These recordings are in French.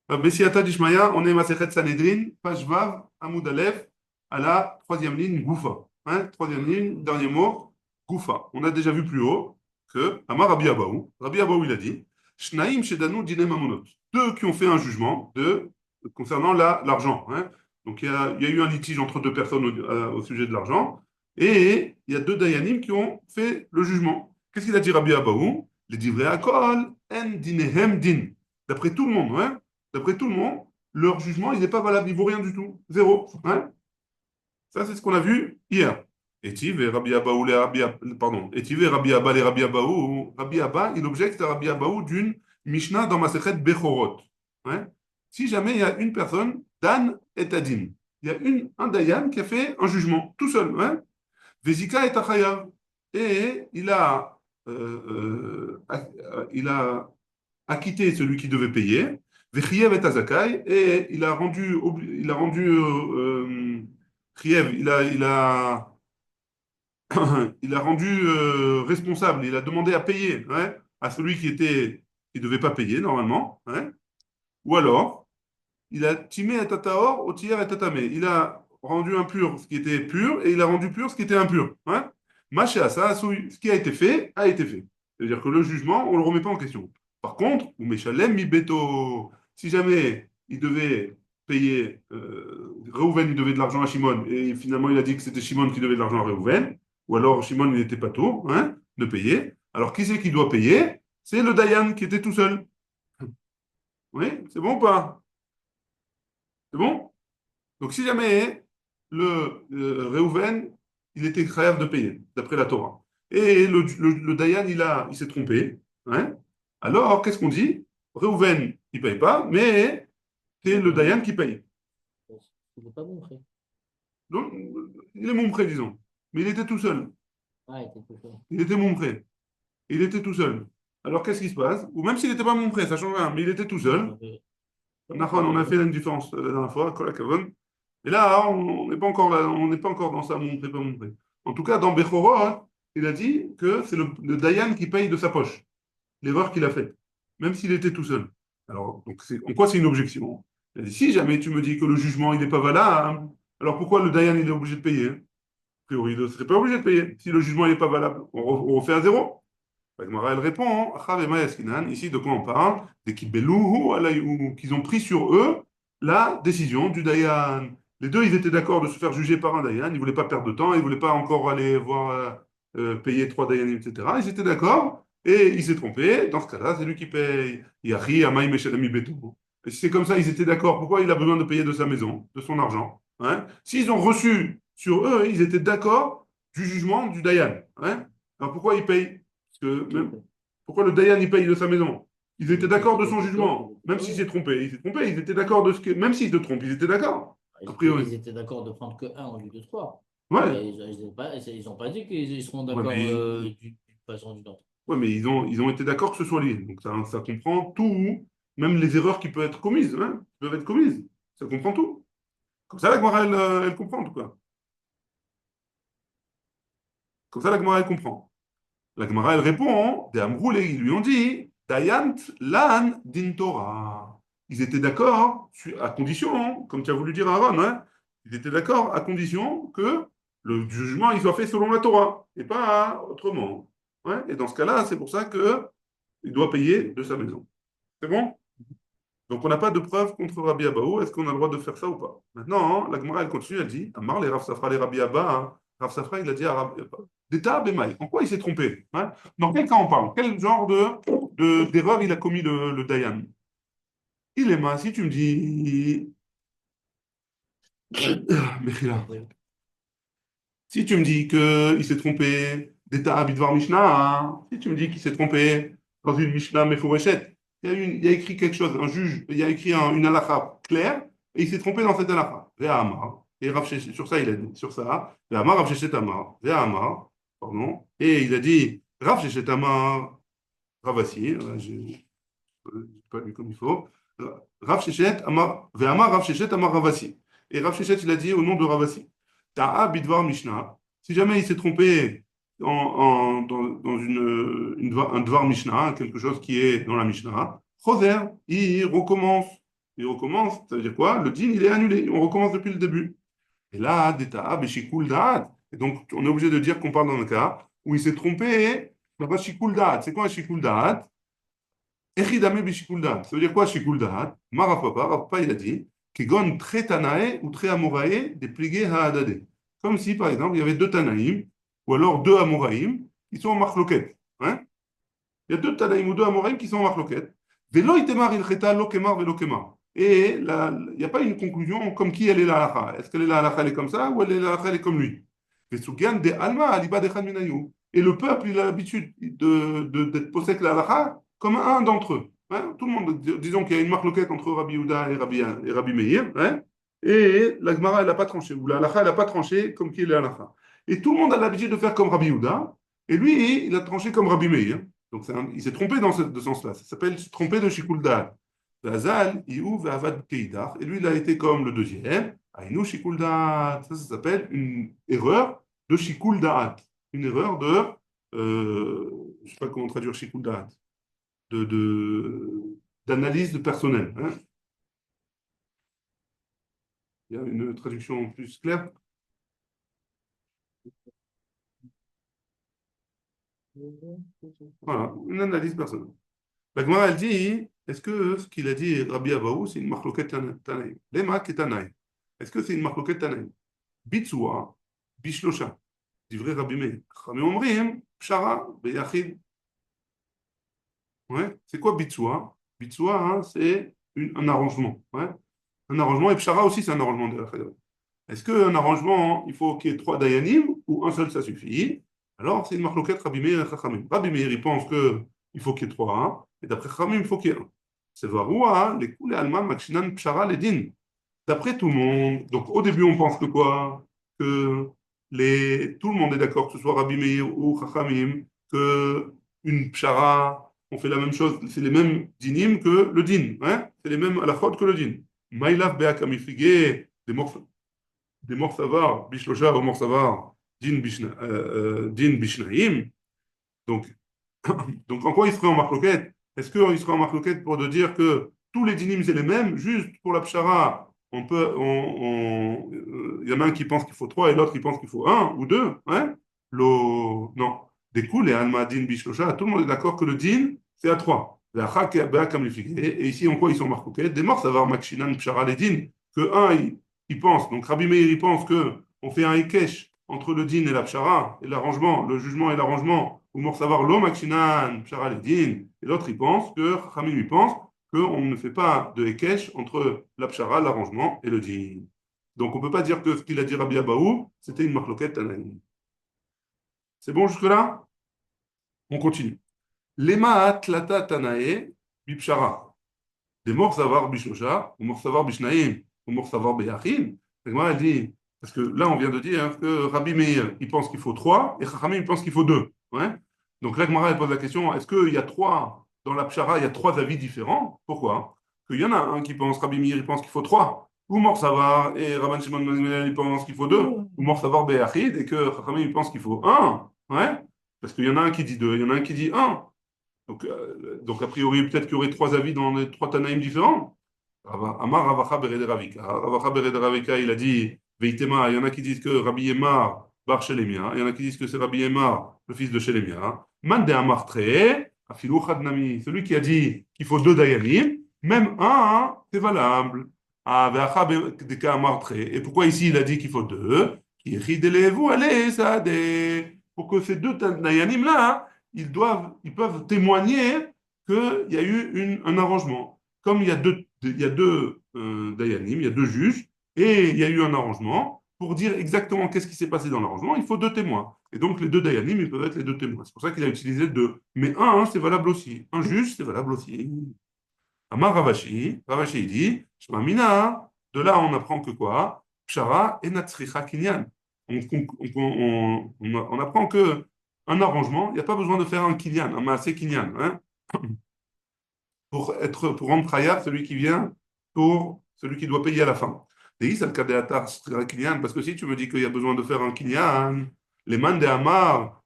Bessiata Dishmaya, on est Masechet Sanhedrin, page Vav, Amoud Aleph, à la troisième ligne, Goufa. Hein, troisième ligne, dernier mot, Goufa. On a déjà vu plus haut que Amar Rabbi Abaou il a dit, Shnaim Shedanu Dine Mamonot. Deux qui ont fait un jugement concernant l'argent. Hein. Donc il y a eu un litige entre deux personnes au sujet de l'argent, et il y a deux Dayanim qui ont fait le jugement. Qu'est-ce qu'il a dit Rabbi Abaou? Les divrei akol, en dinehem din. D'après tout le monde, hein. D'après tout le monde, leur jugement, il n'est pas valable, il ne vaut rien du tout. Zéro. Hein. Ça, c'est ce qu'on a vu hier. Etiv et Rabbi Abba ou les Rabbi pardon. Etiv et Rabbi Abba les Rabbi Abba ou Rabbi Abba, il objecte à Rabbi Abba d'une Mishnah dans Masechet Bechorot. Hein. Si jamais il y a une personne, Dan et Adin, il y a un Dayan qui a fait un jugement tout seul. Hein. Vezika et Achayav. Et il a acquitté celui qui devait payer, Vechiev et Azakai, et Chiev, il a rendu responsable, il a demandé à payer hein, à celui qui devait pas payer normalement, hein, ou alors il a timé et tataor au tiers et tatamé, il a rendu impur ce qui était pur et il a rendu pur ce qui était impur. Hein. Machéa, ça, ce qui a été fait a été fait. C'est-à-dire que le jugement, on ne le remet pas en question. Par contre, ou Meshalem mi beto, si jamais il devait payer, Reuven, il devait de l'argent à Shimon, et finalement il a dit que c'était Shimon qui devait de l'argent à Reuven, ou alors Shimon il n'était pas tout, hein, de payer. Alors qui c'est qui doit payer? C'est le Dayan qui était tout seul. Oui, c'est bon ou pas? C'est bon? Donc si jamais Reuven, il était créatif de payer, d'après la Torah, et le Dayan, il s'est trompé, hein, alors qu'est-ce qu'on dit? Reuven, il ne paye pas, mais c'est le Dayan qui paye. Il n'est pas bon, frère. Donc, il est mon prêt, disons. Mais il était tout seul. Ah, il était tout seul. Il était mon prêt. Il était tout seul. Alors qu'est-ce qui se passe? Ou même s'il n'était pas mon prêt, ça change rien, mais il était tout Non, seul. comment ça On a fait veut. une différence la dernière fois, Kol HaKavod. Et là, on n'est pas encore là, on n'est pas encore dans ça, mon prêt, pas mon prêt. En tout cas, dans Bechorot, il a dit que c'est le Dayan qui paye de sa poche l'erreur qu'il a faite, même s'il était tout seul. Alors, donc en quoi c'est une objection? Il a dit, si jamais tu me dis que le jugement il n'est pas valable, alors pourquoi le Dayan il est obligé de payer? A priori, il ne serait pas obligé de payer. Si le jugement n'est pas valable, on refait à zéro. La Gemara, elle répond, ici de quoi on parle? Des kibeluhu alayhu, qu'ils ont pris sur eux la décision du Dayan. Les deux, ils étaient d'accord de se faire juger par un Dayan, ils ne voulaient pas perdre de temps, ils ne voulaient pas encore aller voir payer trois Dayanim, etc. Ils étaient d'accord, et il s'est trompé. Dans ce cas-là, c'est lui qui paye. Yahi, Amaï, Meshalami, Betou. Et si c'est comme ça, ils étaient d'accord. Pourquoi il a besoin de payer de sa maison, de son argent? Hein. S'ils ont reçu sur eux, ils étaient d'accord du jugement du Dayan. Hein. Alors pourquoi ils payent? Parce que Ok, même, ok. pourquoi le Dayan il paye de sa maison? Ils étaient d'accord de Il son était tort, jugement, il était même s'il tort. s'est trompé. Il s'est trompé, ils étaient d'accord de ce que. Même s'il se trompe, ils étaient d'accord, a priori. Ils étaient d'accord de prendre que un au lieu de trois. Ouais, Mais ils ont pas dit qu'ils seront ouais, d'accord d'une façon ou d'une autre. ouais, mais ils ont été d'accord que ce soit lié. Donc ça comprend tout, même les erreurs qui peuvent être commises. Hein, qui peuvent être commises. Ça comprend tout. Comme ça, la Gemara, elle comprend en tout cas. Comme ça, la Gemara, elle comprend. La Gemara, elle répond, des Amroulés, ils lui ont dit, Dayant lan din Torah. Ils étaient d'accord, à condition, hein, comme tu as voulu dire Aaron, hein, ils étaient d'accord à condition que le jugement il soit fait selon la Torah et pas autrement. Ouais, et dans ce cas-là, c'est pour ça qu'il doit payer de sa maison. C'est bon? Donc on n'a pas de preuve contre Rabbi Abaou. Est-ce qu'on a le droit de faire ça ou pas? Maintenant, hein, la Gemara, elle continue, elle dit, Amar les Rav Safra, les Rabbi Abba, hein. Rav Safra, il a dit à Rabbi Abba, d'État Bemaï. En quoi il s'est trompé? Hein. Dans quel cas on parle? Quel genre d'erreur il a commis le Dayan? Il est mal, si tu me dis. Mechila. Oui. Si tu me dis qu'il s'est trompé d'État Bidvar Mishnah, hein, si tu me dis qu'il s'est trompé dans une Mishnah Meforeshet, il y a écrit quelque chose, un juge, il y a écrit une halakha claire, et il s'est trompé dans cette halakha. Ve'amar. Et sur ça, il a dit, sur ça, Ve'amar Rav Sheshet Amar, Ve'amar, pardon, et il a dit, Rav Sheshet Amar, Ravasi, j'ai pas lu comme il faut, Rav Sheshet Amar, Ve'amar Rav Sheshet Amar Ravasi. Et Rav Sheshet, il a dit au nom de Ravasi. Ta'a Bidvar Mishnah. Si jamais il s'est trompé dans un Dvar Mishnah, quelque chose qui est dans la Mishnah, Choser, il recommence. il recommence, ça veut dire quoi? Le din, il est annulé. On recommence depuis le début. Et là, d'État, Beshikul Da'at. Et donc, on est obligé de dire qu'on parle dans un cas où il s'est trompé. Là-bas, Shikul Da'at. C'est quoi un Shikul Da'at? Echidame Beshikul Da'at. Ça veut dire quoi, Shikul Da'at? Marapapa, il a dit, Kegon tre Tanae ou tre Amorae des pligé Ha'adade. Comme si, par exemple, il y avait deux Tanaïm, ou alors deux Amoraïm, qui sont en marloquette. Hein? Il y a deux Tanaïm ou deux Amoraïm qui sont en marloquette. Velo itemar il cheta lo kemar velo kemar. Et là, il n'y a pas une conclusion comme qui elle est la halakha. Est-ce qu'elle est la halakha, elle est comme ça, ou elle est la halakha, elle est comme lui? Vesugian de alma aliba de minayu. Et le peuple, il a l'habitude d'être possède la halakha comme un d'entre eux. Hein. Tout le monde, disons qu'il y a une marloquette entre Rabbi Yehuda et Rabbi Meir, hein, et la Gemara, elle n'a pas tranché, ou la halakha, elle n'a pas tranché comme qui est la halakha. Et tout le monde a l'habitude de faire comme Rabbi Yehuda, et lui, il a tranché comme Rabbi Meir. Donc il s'est trompé dans ce sens-là. Ça s'appelle se tromper de Shikul Da'at. Vazal, Iou, Vavad Keidar. Et lui, il a été comme le deuxième. Aïnou Shikul Da'at. Ça s'appelle une erreur de Shikul Da'at. Une erreur de. Je ne sais pas comment traduire Shikul Da'at. D'analyse de personnel. Hein. Il y a une traduction plus claire. Voilà, une analyse personnelle. La Gemara, elle dit, est-ce que ce qu'il a dit Rabbi Abaou, c'est une marloquette Tanaïm? Lema Ketanaïm. Est-ce que c'est une marloquette Tanaïm? Bitsua, Bishlosha. Du vrai Rabbi Meir. Chachamim Omrim, Pshara, Beyachid. Ouais. C'est quoi Bitsua? Bitsua, hein, c'est un arrangement. Ouais. Un arrangement, et Pshara aussi, c'est un arrangement de la Chedra. Est-ce qu'un arrangement, il faut qu'il y ait trois Dayanim, ou un seul, ça suffit? Alors, c'est une marloquette Rabbi Meir et Chachamim. Rabbi Meir, il pense qu'il faut qu'il y ait trois, hein, et d'après Chachamim, il faut qu'il y ait un. C'est Varoua, les coups, les Alma, Makshinan, Pshara, les Din. D'après tout le monde, donc au début, on pense que quoi? Que tout le monde est d'accord, que ce soit Rabbi Meir ou Chachamim, que une Pshara, on fait la même chose, c'est les mêmes dinim que le din, hein? C'est les mêmes halachot que le din. Maïlav be'ak amifrigé, des morsavar, bishlocha ou morsavar, din bishnaim. Donc, donc, en quoi il serait en marloquette? Est-ce qu'il serait en marloquette pour de dire que tous les dynimes c'est les mêmes, juste pour la pshara, il y en a un qui pense qu'il faut trois et l'autre qui pense qu'il faut un ou deux, hein? Non. Des coups, les alma din bishlosha, tout le monde est d'accord que le din, c'est à trois. Et ici, en quoi ils sont marloquettes? Des morts, ça va makshinan pshara les din, que un, il pense, donc Rabbi Meir, il pense que on fait un ekesh entre le din et la pshara, et l'arrangement, le jugement et l'arrangement, ou mort savoir l'homme makshinan pshara les din, et l'autre, il pense que, Chachamim, il pense qu'on ne fait pas de ekesh entre la pshara, l'arrangement et le din. Donc on ne peut pas dire que ce qu'il a dit Rabbi Abaou, c'était une marloquette tanaïm. C'est bon jusque-là? On continue. Lema tlata tanae bipshara. Des morts savoir bishosha, ou morts savoir bishnaim, ou morts savoir beyachim. Moi, elle dit, parce que là, on vient de dire hein, que Rabbi Meir, il pense qu'il faut trois, et Chachamim, il pense qu'il faut deux. Ouais. Donc là, Gemara, elle pose la question, est-ce qu'il y a trois, dans la pshara, il y a trois avis différents? Pourquoi? Qu'il y en a un qui pense, Rabbi Meir, il pense qu'il faut trois, ou mort savoir, et Rabban Shimon ben Gamliel, il pense qu'il faut deux, ou mort savoir beyachid, et que Chachamim, il pense qu'il faut un. Ouais. Parce qu'il y en a un qui dit deux, il y en a un qui dit un. Donc, a priori, peut-être qu'il y aurait trois avis dans les trois Tanaïm différents. Amar Ravacha Bered Ravika. Ravacha Bered Ravika, il a dit Veitema, il y en a qui disent que Rabbi Yemar bar Shelemia, il y en a qui disent que c'est Rabbi Yemar, le fils de Shelemia. Mande Amar Tre, Afilou Chadnami, celui qui a dit qu'il faut deux Dayanim, même un, c'est valable. Ah, Veacha Deka Amar Tre. Et pourquoi ici il a dit qu'il faut deux? Allez, ça, pour que ces deux Dayanim là, ils peuvent témoigner qu'il y a eu un arrangement. Comme il y a deux dayanim, il y a deux juges, et il y a eu un arrangement, pour dire exactement qu'est-ce qui s'est passé dans l'arrangement, il faut deux témoins. Et donc les deux dayanim, ils peuvent être les deux témoins. C'est pour ça qu'il a utilisé deux. Mais un, c'est valable aussi. Un juge, c'est valable aussi. Amar Ravashi, Ravashi dit, Shmamina, de là on apprend que quoi? Pshara et Natsricha Kinyan. On apprend que un arrangement, il n'y a pas besoin de faire un kinyan, un maasé kinyan, hein, pour rendre khayab celui qui vient, pour celui qui doit payer à la fin. Parce que si tu me dis qu'il y a besoin de faire un kinyan, les man de Amar,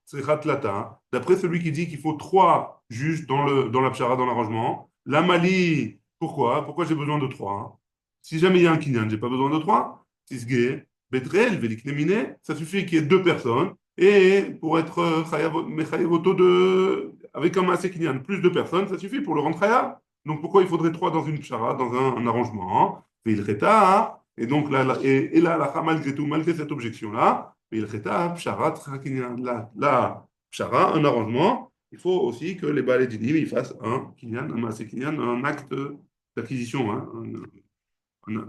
d'après celui qui dit qu'il faut trois juges dans la pshara, dans l'arrangement, la Mali, Pourquoi? Pourquoi j'ai besoin de trois, hein? Si jamais il y a un kinyan, je n'ai pas besoin de trois. Tisge, betrel, veliknemine, ça suffit qu'il y ait deux personnes. Et pour être mechayev auto de, avec un massé kinyan, plus de personnes, ça suffit pour le rendre chayav. Donc pourquoi il faudrait trois dans une pshara, dans un arrangement? Hein? Veilcheta, et donc et là, malgré tout, malgré cette objection-là, veilcheta, pshara, kinyan, la pshara, un arrangement. Il faut aussi que les balais dinim ils fassent un kinyan, un massé kinyan, un acte d'acquisition, hein, un-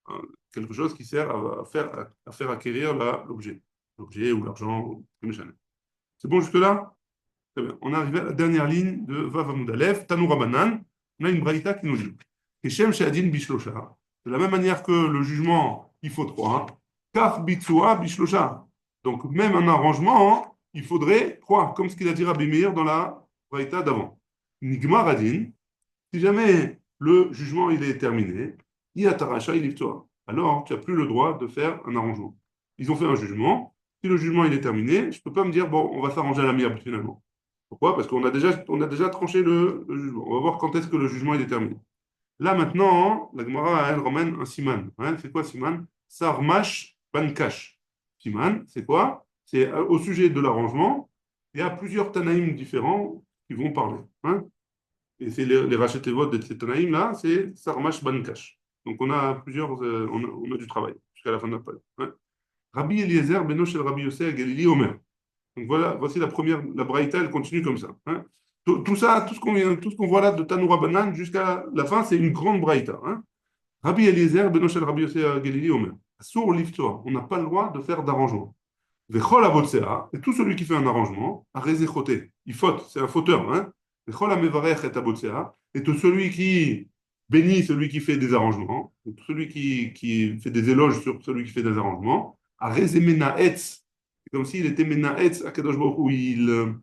un- quelque chose qui sert à faire acquérir l'objet ou l'argent, ou le méchant. C'est bon jusque-là? Très bien. On est arrivé à la dernière ligne de Vav Amud Aleph, Tanoura Banan. On a une braïta qui nous dit Keshem Sheadin Bishlosha. De la même manière que le jugement, il faut trois. Kaf Bitsua Bishlosha. Donc, même un arrangement, il faudrait trois, comme ce qu'il a dit Rabbi Meir dans la braïta d'avant. Nigmar Adin. Si jamais le jugement il est terminé, Iataracha il alors tu n'as plus le droit de faire un arrangement. Ils ont fait un jugement. Si le jugement il est terminé, je ne peux pas me dire, bon, on va s'arranger à l'amiable finalement. Pourquoi? Parce on a déjà tranché le jugement. On va voir quand est-ce que le jugement il est terminé. Là maintenant, la Gemara elle ramène un siman. Hein, c'est quoi siman? Sarmash bankash. Siman, c'est quoi? C'est au sujet de l'arrangement. Il y a plusieurs tanaïm différents qui vont parler. Hein. Et c'est les Rachetevot de Tzetonaïm, là, c'est Sarmash Bankash. Donc on a plusieurs, on a du travail jusqu'à la fin de la page. Hein. Rabbi Eliezer, Beno Shel Rabbi Yosef, Galili, Omer. Donc voilà, voici la première, la Braïta, elle continue comme ça. Hein. Tout ça, tout ce qu'on voit là de Tanoura Banan jusqu'à la fin, c'est une grande Braïta. Hein. Rabbi Eliezer, Beno Shel Rabbi Yosef, Galili, Omer. Sur l'Iftoa, on n'a pas le droit de faire d'arrangement. Vechol avotsea, et tout celui qui fait un arrangement, a rezechoté, il faute, c'est un fauteur. Hein? Vechol amevarech et avotsea, et tout celui qui bénit celui qui fait des arrangements, et tout celui qui fait des éloges sur celui qui fait des arrangements, a rezemena etz, c'est comme s'il était mena etz à Kadosh Baruch Hu,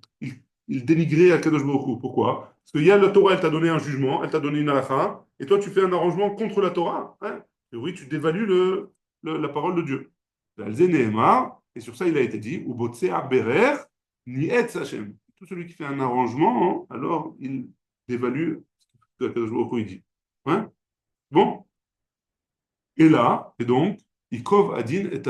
il dénigrait à Kadosh Baruch Hu. Pourquoi? Parce qu'il y a la Torah, elle t'a donné un jugement, elle t'a donné une halakha, et toi tu fais un arrangement contre la Torah. Hein? Et oui, tu dévalues la parole de Dieu. Et sur ça, il a été dit, Ubotsea berer ni etz Hashem. Tout celui qui fait un arrangement, alors il dévalue ce que Akadosh Baruch Hu, il dit. Hein? Bon, et là, et donc, Ikov Adin et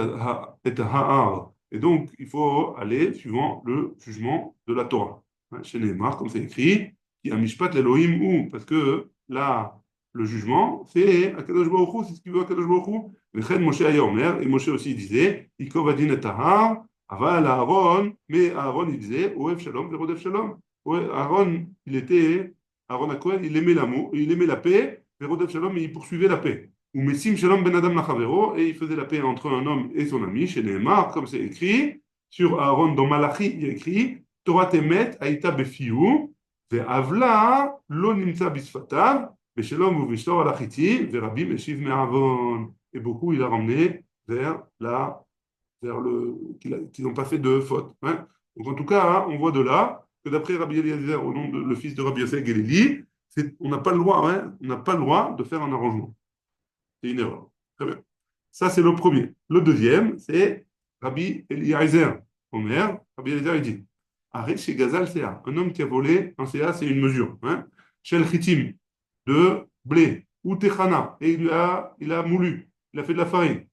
Ha'ar. Et donc, il faut aller suivant le jugement de la Torah. Hein, chez Neymar, comme c'est écrit, qui a Mishpat l'Elohim ou, parce que là, le jugement, c'est Akadosh Baruch Hu, c'est ce qu'il veut Akadosh Baruch Hu. Vechen Moshe aya Omer, et Moshe aussi disait, Ikov Adin et Ha'ar, Aval Aaron, mais Aaron il disait, Oev Shalom, Verodev Shalom. Ouais, Aaron, Aaron Akohen, il aimait l'amour, il aimait la paix, Verodev Shalom, et il poursuivait la paix. Ou Messim Shalom Ben Adam Lachavero, et il faisait la paix entre un homme et son ami, chez Nehemar, comme c'est écrit, sur Aaron, dans Malachi, il y a écrit, Torah Temet, Aïta Befiou, Ve'avla, Lo Nimtza Bisfatav, Ve'shalom ou Vishtor Alachiti, Ve'Rabbi Meshiv Me'avon. Et beaucoup, il a ramené vers qu'ils n'ont pas fait de faute. Hein. Donc en tout cas, hein, on voit de là que d'après Rabbi Eliezer, au nom de le fils de Rabbi Yosef Gelili, on n'a pas le droit, hein, on n'a pas le droit de faire un arrangement. C'est une erreur. Très bien. Ça, c'est le premier. Le deuxième, c'est Rabbi Eliezer. Omer, Rabbi Eliezer, il dit Arrête chez Gazal CA. Un homme qui a volé un CA, c'est une mesure. Hein. Shel Chitim, de blé. Ou Techana, et il a moulu. Il a fait de la farine.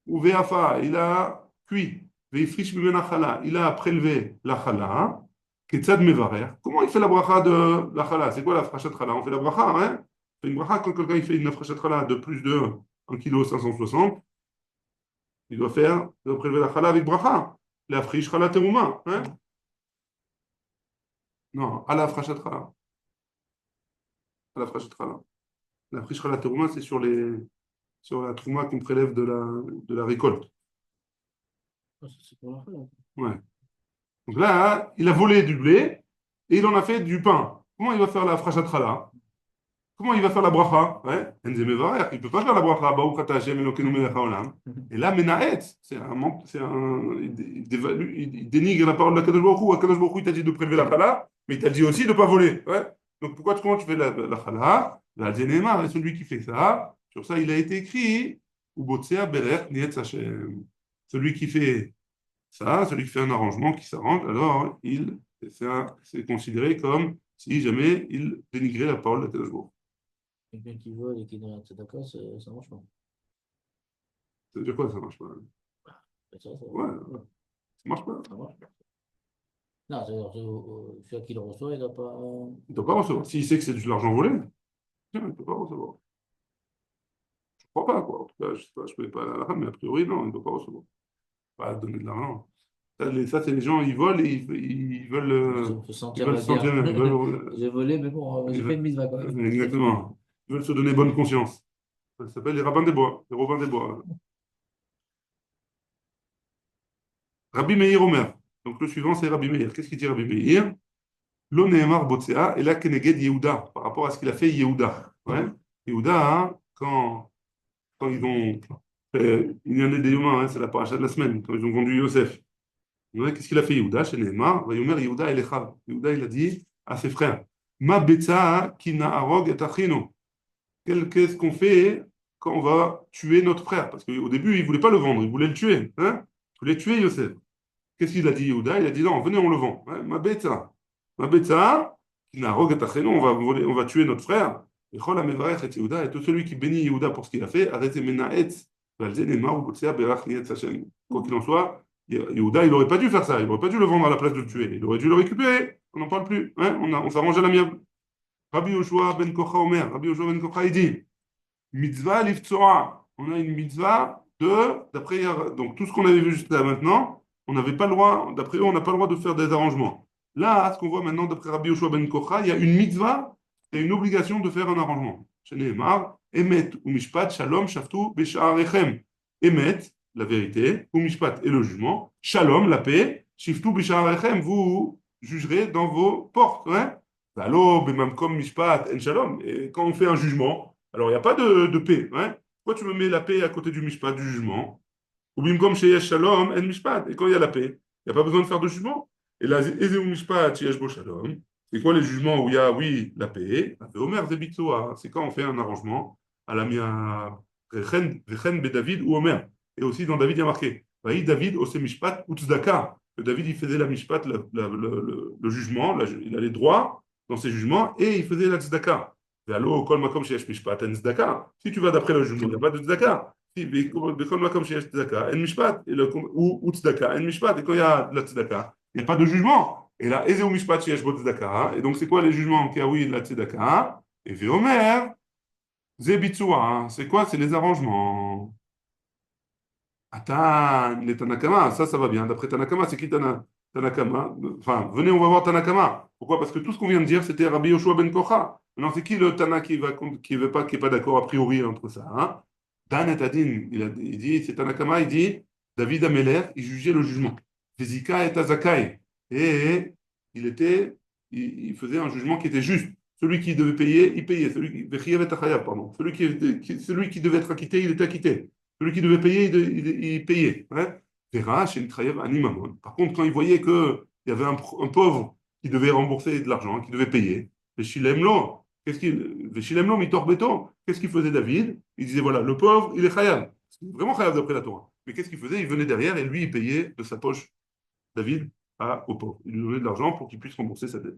Ou Veafa, il a cuit. Veifrish Mimena Chala, il a prélevé la Chala. Ketzad Mevarer. Comment il fait la bracha de la Chala? C'est quoi la frachat Chala? On fait la bracha, hein? On fait une bracha quand quelqu'un il fait une frachat Chala de plus de 1,560 kg. Il doit prélever la Chala avec bracha. La friche Chala Terouma. Hein? Non, à la frachat Chala. À la frachat Chala. La friche Chala Terouma, c'est sur la trouma qu'on prélève de la récolte. Ah, ça, c'est pour la fin. Ouais. Donc là, il a volé du blé et il en a fait du pain. Comment il va faire la frachat Chala? Comment il va faire la bracha? Ouais. Il ne peut pas faire la bracha. Baruch ata Hashem Elokeinu melech haolam. Et là, Menaet, il dénigre la parole de Kadosh Baruch Hu. Kadosh Baruch Hu, il t'a dit de prélever la chala, mais il t'a dit aussi de ne pas voler. Ouais. Donc comment tu fais la chala? La Neymar est celui qui fait ça. Sur ça, il a été écrit Ubotsea berer nietz Hashem. Celui qui fait ça, celui qui fait un arrangement, qui s'arrange, alors c'est considéré comme si jamais il dénigrait la parole de Kadosh Baruch Hu. Quelqu'un qui vole et qui est dans la tzedaka, ça marche pas. Ça veut dire quoi, ça marche pas? Ouais, Ouais, ça marche pas. ça marche pas. Non, c'est-à-dire, celui qui le reçoit, il n'a pas. Il ne doit pas recevoir. S'il sait que c'est de l'argent volé, tiens, il ne peut pas recevoir. Je ne crois pas, quoi. En tout cas, je sais pas, je ne connais pas la rame, mais a priori, non, il ne doit pas recevoir. Pas donner de l'argent. Ça, c'est les gens, ils volent et Il faut ils sentir veulent la se sentir guerre. bien. J'ai volé, mais bon, j'ai fait une mitzvah quand même. Exactement. Ils veulent se donner bonne conscience. Ça s'appelle les rabbins des bois. Les rabbins des bois. Rabbi Meir Omer. Donc le suivant, c'est Rabbi Meir. Qu'est-ce qu'il dit Rabbi Meir? Lo Nehemar Botsea et la Keneged Yehuda, par rapport à ce qu'il a fait Yehuda. Ouais. Yehuda, hein, quand ils ont fait, il y en a des humains, hein, c'est la paracha de la semaine, quand ils ont conduit Yosef. Ouais, qu'est-ce qu'il a fait Yehuda chez Nehemar? Vayomer Yehuda el Echav. Yehuda, il a dit à ses frères, Ma Betsa Kina Arog et Achino. Qu'est-ce qu'on fait quand on va tuer notre frère? Parce qu'au début, il ne voulait pas le vendre, il voulait le tuer. Hein? Il voulait tuer Yosef. Qu'est-ce qu'il a dit, Yehuda? Il a dit non, venez, on le vend. Ouais, ma betza, on va tuer notre frère. Et Chol HaMevarech et Yehuda, et tout celui qui bénit Yehuda pour ce qu'il a fait, arrêtez menaetz, valze nemar ou botsea berach nietz Hashem. Quoi qu'il en soit, Yehuda, il n'aurait pas dû faire ça, il n'aurait pas dû le vendre à la place de le tuer, il aurait dû le récupérer. On n'en parle plus, hein? On s'arrange à l'amiable. Rabbi Yoshua ben Kocha Omer, Rabbi Yoshua ben Kocha, il dit, mitzvah liftsora. On a une mitzvah d'après, donc tout ce qu'on avait vu jusqu'à maintenant, on n'avait pas le droit, d'après eux, on n'a pas le droit de faire des arrangements. Là, ce qu'on voit maintenant, d'après Rabbi Yoshua ben Kocha, il y a une mitzvah et une obligation de faire un arrangement. Chez Nehemar, Emet ou Mishpat, Shalom, Shaftu, Besha'arechem. Emet, la vérité, ou Mishpat et le jugement, Shalom, la paix, Shiftu, Besha'arechem, vous jugerez dans vos portes. Ouais. Allo, Bemamkom, Mishpat, En Shalom. Et quand on fait un jugement, alors il n'y a pas de paix. Hein. Pourquoi tu me mets la paix à côté du Mishpat, du jugement? Ou Bimkom, Sheyesh Shalom, En Mishpat. Et quand il y a la paix, il n'y a pas besoin de faire de jugement. Et là, Ezeu Mishpat, Sheyesh Bo Shalom. C'est quoi les jugements où il y a, oui, la paix? Omer Zebitsoa, c'est quand on fait un arrangement à la Mia Rechen David ou Omer. Et aussi dans David, il y a marqué Vaï David Ose Mishpat Utzdaka. Que David, il faisait la Mishpat, le jugement, il a les droits dans ses jugements, et il faisait la Tzedaka. Allo, Kol Makom Sheyesh Mishpat, En Tzedaka. Si tu vas d'après le jugement, il n'y a pas de Tzedaka. Si, Kol Makom Sheyesh Tzedaka, En Mishpat, ou Tzedaka, En Mishpat, et quand il y a de la Tzedaka, il n'y a pas de jugement. Et là, Ezeu Mishpat Sheyesh Bo Tzedaka. Et donc, c'est quoi les jugements qui a oui de la Tzedaka? Et Véomer, Zebitsua. C'est quoi? C'est les arrangements. Attends, les Tanakama, ça va bien. D'après Tanakama, c'est qui Tanakama? Enfin, venez, on va voir Tanakama. Pourquoi? Parce que tout ce qu'on vient de dire, c'était Rabbi Yoshua ben Kocha. Maintenant, c'est qui le Tana qui est pas d'accord a priori entre ça, hein? Dan et Adin, il dit, c'est Tanakama, il dit, David Ameler, il jugeait le jugement. Vezika et Azakai. Et il faisait un jugement qui était juste. Celui qui devait payer, il payait. Pardon. Celui qui devait être acquitté, il était acquitté. Celui qui devait payer, il payait. Hein. Par contre, quand il voyait qu'il y avait un pauvre qui devait rembourser de l'argent, qui devait payer, qu'est-ce qu'il faisait David? Il disait voilà, le pauvre, il est chayav. C'est vraiment chayav d'après la Torah. Mais qu'est-ce qu'il faisait? Il venait derrière et lui, il payait de sa poche, David, au pauvre. Il lui donnait de l'argent pour qu'il puisse rembourser sa dette.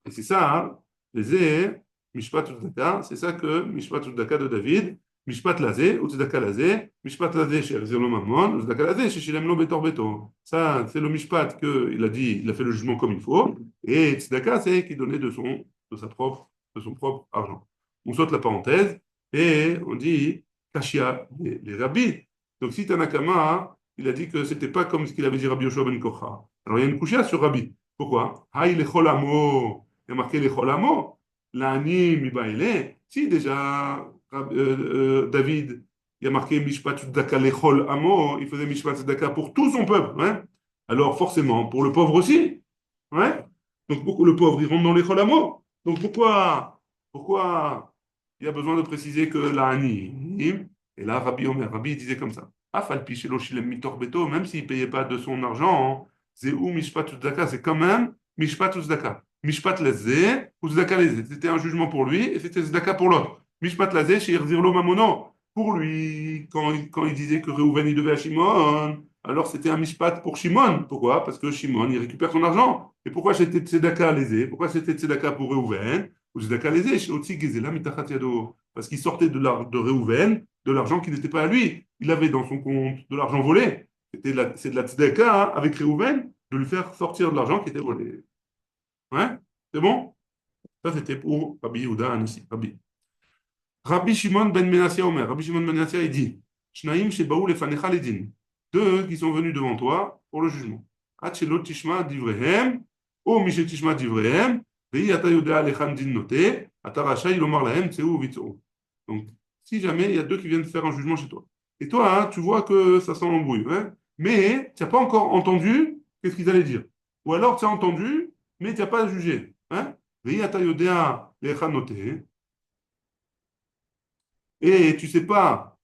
Et c'est ça, hein, les Mishpat Uzdaka, c'est ça que Mishpat Uzdaka de David, Mishpat Lazé, Uzdaka Lazé, Mishpat Lazé chez Erzélo Mammon, Uzdaka Lazé chez Shilem Lo Betor Beto. Ça, c'est le Mishpat qu'il a dit, il a fait le jugement comme il faut, et Tzedaka, c'est qu'il donnait de son propre argent. On saute la parenthèse, et on dit, Kashia, les rabbis. Donc si Tanakama, il a dit que c'était pas comme ce qu'il avait dit Rabbi Yoshua ben Kocha. Alors il y a une couchia sur Rabbi. Pourquoi? Haï le cholamo. Il y a marqué les cholamo. L'ani mi baile. Si déjà David, il y a marqué mishpat tzedaka le cholamo, il faisait mishpat tzedaka pour tout son peuple. Hein? Alors forcément, pour le pauvre aussi. Ouais? Donc pourquoi le pauvre, il rentre dans les cholamo? Donc pourquoi il y a besoin de préciser que l'ani? Et là, Rabbi Omer, Rabbi il disait comme ça. Afalpi shelo shilem mitor beto, même s'il ne payait pas de son argent, c'est où Mishpat Uzdaka, c'est quand même Mishpat Uzdaka. Mishpat Lazé, Uzdaka Lazé. C'était un jugement pour lui et c'était Uzdaka pour l'autre. Mishpat Lazé, chez Irzirlo Mamono. Pour lui, quand il disait que Reuven il devait à Shimon, alors c'était un Mishpat pour Shimon. Pourquoi? Parce que Shimon, il récupère son argent. Et pourquoi c'était Tzedaka Lazé? Pourquoi c'était Tzedaka pour Reuven? Parce qu'il sortait de Réhouven, de l'argent qui n'était pas à lui. Il avait dans son compte de l'argent volé. C'est de la tzedaka, hein, avec Réhouven, de lui faire sortir de l'argent qui était volé. Ouais? C'est bon? Ça, c'était pour Rabbi Yehuda ici. Rabbi Shimon ben Menassia Omer. Rabbi Shimon ben Menassia, il dit Shnaim shebaou lefanecha ledin. Deux qui sont venus devant toi pour le jugement. Hachelo tishma divrehem, o mishe tishma divrehem, vei ata yodea lechan din note, ata rachai lomar lahem tseu vitzou. Donc, si jamais il y a deux qui viennent faire un jugement chez toi, et toi, hein, tu vois que ça sent l'embrouille, hein, mais tu n'as pas encore entendu qu'est-ce qu'ils allaient dire. Ou alors tu as entendu, mais tu n'as pas jugé. Hein? Vei ata yodea lechan note, et tu sais pas,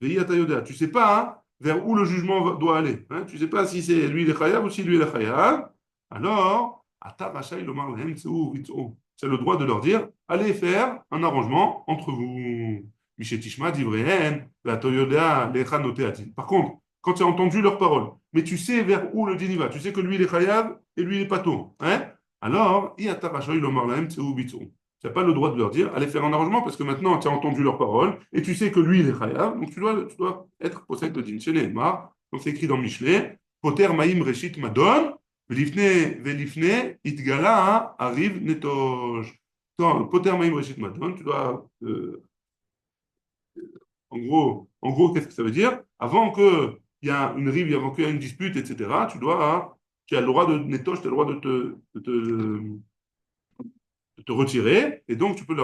tu sais pas hein, vers où le jugement doit aller. Hein, tu sais pas si c'est lui le chayav ou si lui le chayav. Alors, c'est le droit de leur dire, allez faire un arrangement entre vous. Par contre, quand tu as entendu leurs paroles, mais tu sais vers où le dîner va, tu sais que lui il est chayav et lui il est pato. Hein, alors, tu n'as pas le droit de leur dire, allez faire un arrangement, parce que maintenant, tu as entendu leurs paroles, et tu sais que lui, il est chayav, donc tu dois être possède de din. Chez Nehemar, donc c'est écrit dans Michelet, Poter Maïm Reshit Madon, Velifne Itgala arrive Netosh. Poter Maïm Reshit Madon, tu dois, en gros, qu'est-ce que ça veut dire? Avant qu'il y a une rive, avant qu'il y ait une dispute, etc., tu as le droit de Netosh, tu as le droit de te retirer, et donc tu peux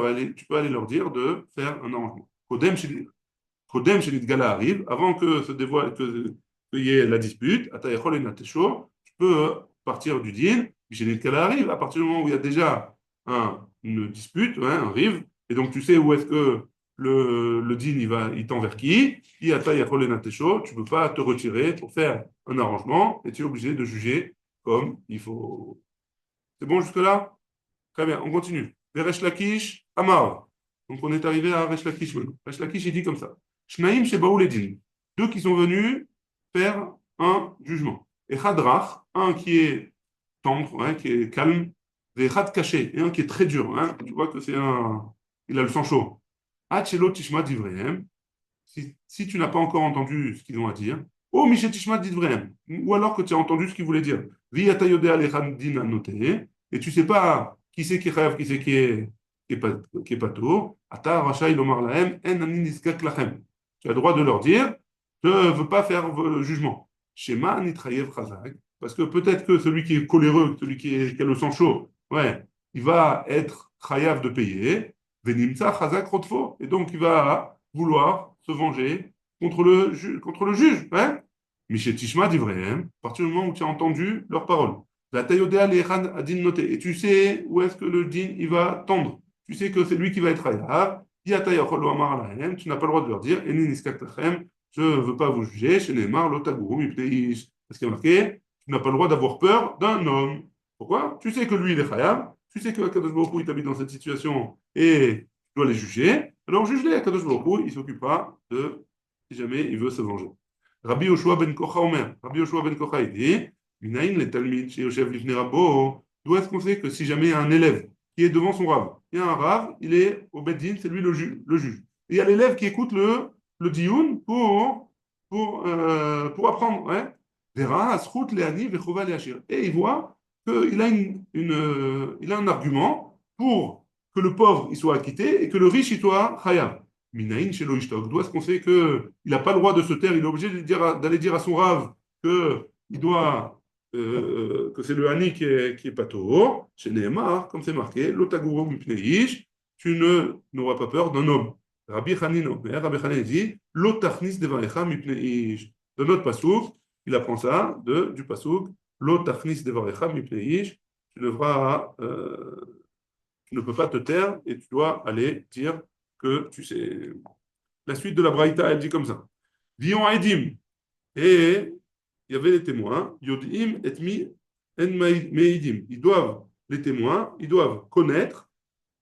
aller leur dire de faire un arrangement. Kodem Shenit Gala arrive, avant que se dévoile, qu'il y ait la dispute, Atayachol et Natesho, tu peux partir du din, Shenit Gala arrive, à partir du moment où il y a déjà une dispute, hein, un rive, et donc tu sais où est-ce que le din il tend vers qui, tu ne peux pas te retirer pour faire un arrangement, et tu es obligé de juger comme il faut. C'est bon jusque-là? Très bien, on continue. Veresh Lakish, Amar. Donc on est arrivé à Resh Lakish maintenant. Resh Lakish, il dit comme ça. Shnaim Shebaou Ledin. Deux qui sont venus faire un jugement. Et Chadrach, un qui est tendre, hein, qui est calme, et Chad caché, et un qui est très dur. Hein. Tu vois que c'est un. Il a le sang chaud. Hachelo Tishma Divrehem. Si tu n'as pas encore entendu ce qu'ils ont à dire, oh Mishet Tishma Divrehem. Ou alors que tu as entendu ce qu'ils voulaient dire. Viyata Yodea Lechan Din Anote. Et tu ne sais pas qui c'est qui est chayav, qui c'est qui est pato. Ata rachai lomar lahem en ani niskak lachem. Tu as le droit de leur dire, je ne veux pas faire jugement. Shema nitrayev chazak. Parce que peut-être que celui qui est coléreux, celui qui a le sang chaud, ouais, il va être chayav de payer. Venimtsa chazak rotfo. Et donc il va vouloir se venger contre le juge. Hein? Mishet tishma divrehem. À partir du moment où tu as entendu leurs paroles. Et tu sais où est-ce que le din il va tendre. Tu sais que c'est lui qui va être hayav. Tu n'as pas le droit de leur dire je ne veux pas vous juger. Parce qu'il y a marqué tu n'as pas le droit d'avoir peur d'un homme. Pourquoi? Tu sais que lui il est hayav. Tu sais que Akadosh Baruch Hu, il t'habite dans cette situation et tu dois les juger. Alors juge-les. Akadosh Baruch Hu, il s'occupera de si jamais il veut se venger. Rabbi Yoshua ben Kocha Omer. Rabbi Yoshua ben Kocha il dit Minaïn les Talmid chez Yoshev Lifnei Rabbo. D'où est-ce qu'on sait que si jamais il y a un élève qui est devant son rave, il y a un rave, il est au Beddin, c'est lui le juge. Et il y a l'élève qui écoute le dioun pour apprendre. Ouais. Vera, Asrut, Leani, Vechova, Leachir. Et il voit qu'il a, il a un argument pour que le pauvre il soit acquitté et que le riche il soit chayav. Minaïn chez Loishtok. D'où est-ce qu'on sait qu'il n'a pas le droit de se taire, il est obligé d'aller dire à son rave qu'il doit que c'est le Hani qui est pato, chez Nehemar, comme c'est marqué, l'otaguro mipneish, tu n'auras pas peur d'un homme. Rabbi Chanin Omer, Rabbi Chanin dit, l'otachnis devarecha mipneish. De notre pasouk, il apprend ça du pasouk, l'otachnis devarecha mipneish, tu ne peux pas te taire et tu dois aller dire que tu sais. La suite de la Braïta, elle dit comme ça. Vion Aidim. Et il y avait les témoins, Yodim et mi en meidim. Les témoins, ils doivent connaître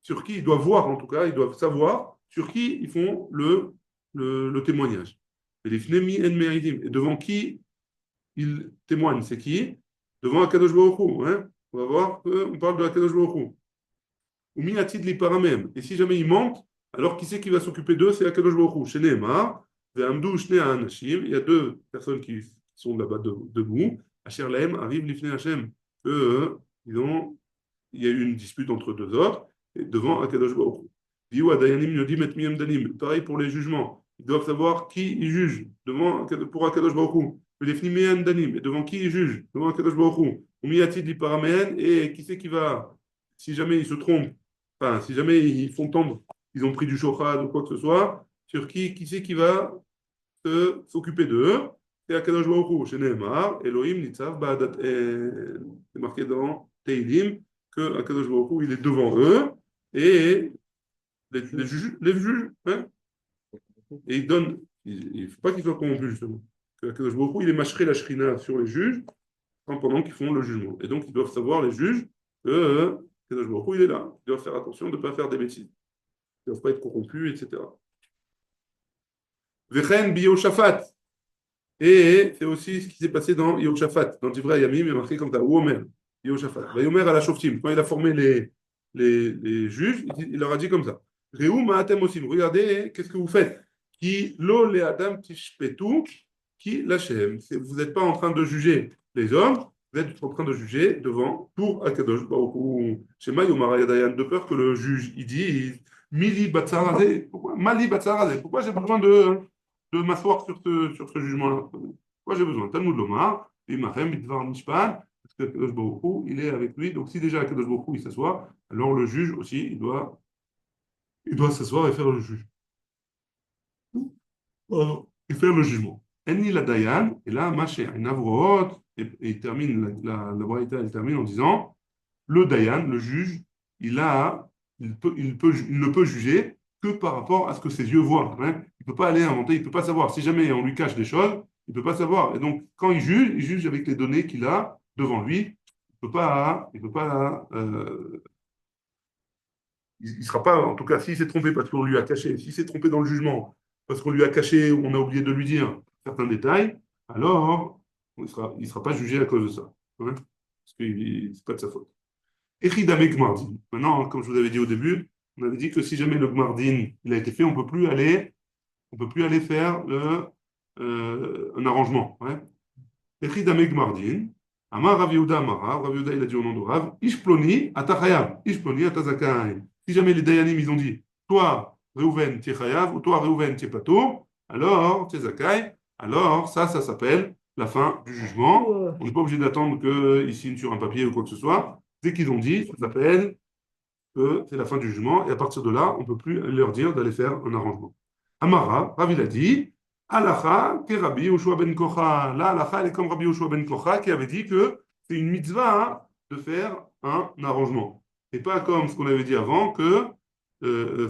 sur qui, ils doivent voir en tout cas, ils doivent savoir sur qui ils font le témoignage. Et les fnemi en meidim. Et devant qui ils témoignent, c'est qui? Devant Akadosh Baruch Hu. Hein? On va voir qu'on parle de Akadosh Baruch Hu. ou miatid li paramem. Et si jamais ils mentent, alors qui c'est qui va s'occuper d'eux? C'est Akadosh Baruch Hu. Chez Nehemar, ve'amdou shnei ha'anashim, il y a deux personnes qui sont là-bas debout. Asher lahem arrive lifnei Hashem. Eux, il y a eu une dispute entre deux autres, et devant Akadosh Baruch Hu. Diou adayanim yodim et miyam danim. Pareil pour les jugements. Ils doivent savoir qui ils jugent pour Akadosh Baruch Hu. Lifnei miyam danim. Et devant qui ils jugent? Devant Akadosh Baruch Hu. Ou miatid li paramem. Et qui c'est qui va, si jamais ils se trompent, enfin, si jamais ils font tomber, ils ont pris du shochad ou quoi que ce soit, sur qui c'est qui va s'occuper d'eux? C'est Akadosh Baruch Hu. Chez Nehemar, Elohim nitzav ba'adat, c'est marqué dans Teilim que Akadosh Baruch Hu, il est devant eux et les juges, hein, et il donne, il ne faut pas qu'ils soient corrompus justement. Que Akadosh Baruch Hu, il est mâcheré la shrina sur les juges pendant qu'ils font le jugement. Et donc ils doivent savoir, les juges, que Akadosh Baruch Hu, il est là. Ils doivent faire attention de ne pas faire des bêtises. Ils ne doivent pas être corrompus, etc. Vechen bi Yehoshaphat. Et c'est aussi ce qui s'est passé dans Yehoshaphat. Dans Divrei Yamim, il est marqué comme ça, ou Omer, Yehoshaphat. Yomer à la Shoftim. Quand il a formé les juges, il leur a dit comme ça. Réou ma'atem osim. Regardez, qu'est-ce que vous faites? Qui lo le adam tishpetu, qui lachem. Vous n'êtes pas en train de juger les hommes, vous êtes en train de juger devant pour Akadosh Baruch Hu. Shema Yomar Yadayan, de peur que le juge, il dit, Mili Batsarazé. Pourquoi Mali Batsarazé. Pourquoi j'ai besoin de m'asseoir sur ce jugement-là? Pourquoi j'ai besoin? Talmud Lomar, Imachem, Bidvar Mishpan, parce que Akadosh Baruch Hu, il est avec lui. Donc si déjà Akadosh Baruch Hu, il s'assoit, alors le juge aussi, il doit s'asseoir et faire le juge. Pardon. Et faire le jugement. Enni la Dayan, et là, Maché, un Avrot, et il termine, la Braïta, elle termine en disant, le Dayan, le juge, il ne peut juger que par rapport à ce que ses yeux voient. Hein. Il ne peut pas aller inventer, il ne peut pas savoir. Si jamais on lui cache des choses, il ne peut pas savoir. Et donc, quand il juge avec les données qu'il a devant lui. Il ne sera pas, en tout cas, s'il s'est trompé parce qu'on lui a caché, s'il s'est trompé dans le jugement, parce qu'on lui a caché ou on a oublié de lui dire certains détails, alors il ne sera pas jugé à cause de ça. Hein, parce que ce n'est pas de sa faute. Echidame Gmardin. Maintenant, comme je vous avais dit au début, on avait dit que si jamais le Gmardin il a été fait, on ne peut plus aller faire un arrangement. Ouais. Echidame Gmardin. Amar Rav Yehuda Amara, Rav Yehuda il a dit au nom de Rav, Ishploni atachayav, Ishploni atazakaï. Si jamais les Dayanim ils ont dit, toi Reuven tu es chayav, ou toi Reuven tu es pato, alors tu es zakai, alors ça s'appelle la fin du jugement. On n'est pas obligé d'attendre qu'ils signent sur un papier ou quoi que ce soit. Dès qu'ils ont dit, ça s'appelle que c'est la fin du jugement, et à partir de là, on ne peut plus leur dire d'aller faire un arrangement. Amara, Rav il a dit, Halacha que Rabbi Yoshua ben Kocha. Là, Halacha, elle est comme Rabbi Yoshua ben Kocha qui avait dit que c'est une mitzvah de faire un arrangement. Et pas comme ce qu'on avait dit avant, que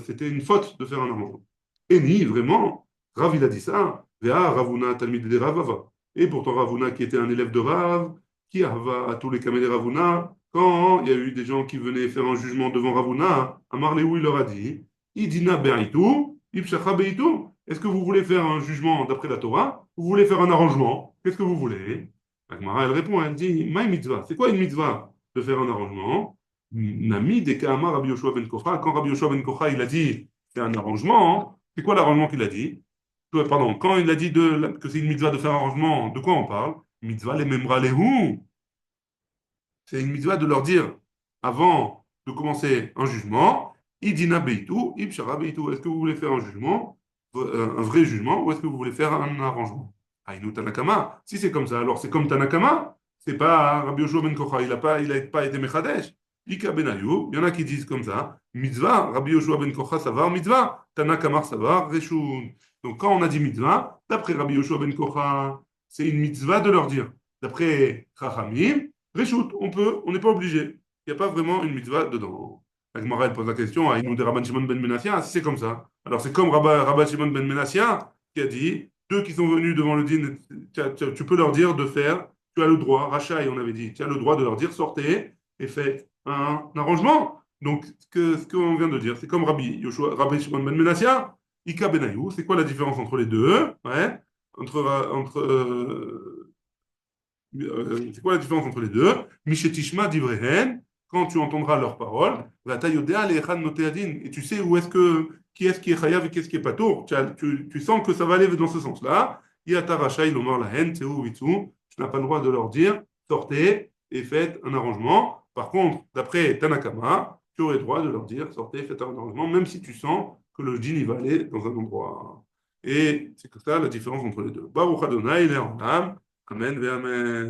c'était une faute de faire un arrangement. Et ni, vraiment, Rav il a dit ça, Vea Ravuna Talmid de Ravava. Et pourtant Ravuna qui était un élève de Rav, qui ava à tous les camélies Ravuna, quand il y a eu des gens qui venaient faire un jugement devant Ravuna, Amar Leou il leur a dit, Idina Be'itu, Ibshacha Be'itu. Est-ce que vous voulez faire un jugement d'après la Torah? Vous voulez faire un arrangement? Qu'est-ce que vous voulez? La Gemara, elle répond, elle dit, Maï mitzvah. C'est quoi une mitzvah de faire un arrangement? Nami de Kahama Rabbi Yoshua ben Kocha. Quand Rabbi Yoshua ben Kocha, il a dit, c'est un arrangement, c'est quoi l'arrangement qu'il a dit? Pardon, quand il a dit que c'est une mitzvah de faire un arrangement, de quoi on parle? Mitzvah les memra lehu. C'est une mitzvah de leur dire, avant de commencer un jugement, Idina Beitu, Ibshara Beitu. Est-ce que vous voulez faire un jugement, un vrai jugement, ou est-ce que vous voulez faire un arrangement? Aïnou Tanakama. Si c'est comme ça, alors c'est comme Tanakama. C'est pas Rabbi Yoshua ben Kocha, il n'a pas été Mechadesh. Ika Benayu, il y en a qui disent comme ça, mitzvah, Rabbi Yoshua ben Kocha savar mitzvah, Tanakamar savar reshun. Donc quand on a dit mitzvah, d'après Rabbi Yoshua ben Kocha, c'est une mitzvah de leur dire. D'après Chachamim, reshut, on n'est pas obligé. Il n'y a pas vraiment une mitzvah dedans. La Gemara, elle pose la question à Inou de Rabban Shimon ben Menassia, si c'est comme ça. Alors c'est comme Rabban Shimon ben Menassia qui a dit, ceux qui sont venus devant le din, tu peux leur dire de faire, tu as le droit, Rachaï on avait dit, tu as le droit de leur dire, sortez et faites un arrangement. Donc, ce qu'on vient de dire, c'est comme Rabbi Shimon ben Menassia, Ika Benayou, c'est quoi la différence entre les deux? Ouais. C'est quoi la différence entre les deux? Mishetishma divrehen, quand tu entendras leurs paroles, et tu sais où est-ce que, qui est chayav et qui est-ce qui est patour. Tu sens que ça va aller dans ce sens-là. Tu n'as pas le droit de leur dire, sortez et faites un arrangement. Par contre, d'après Tanakama, tu aurais le droit de leur dire, sortez, faites un arrangement, même si tu sens que le djinn il va aller dans un endroit. Et c'est que ça la différence entre les deux. Baruch Adonai, il est en âme. Amen, ve amen.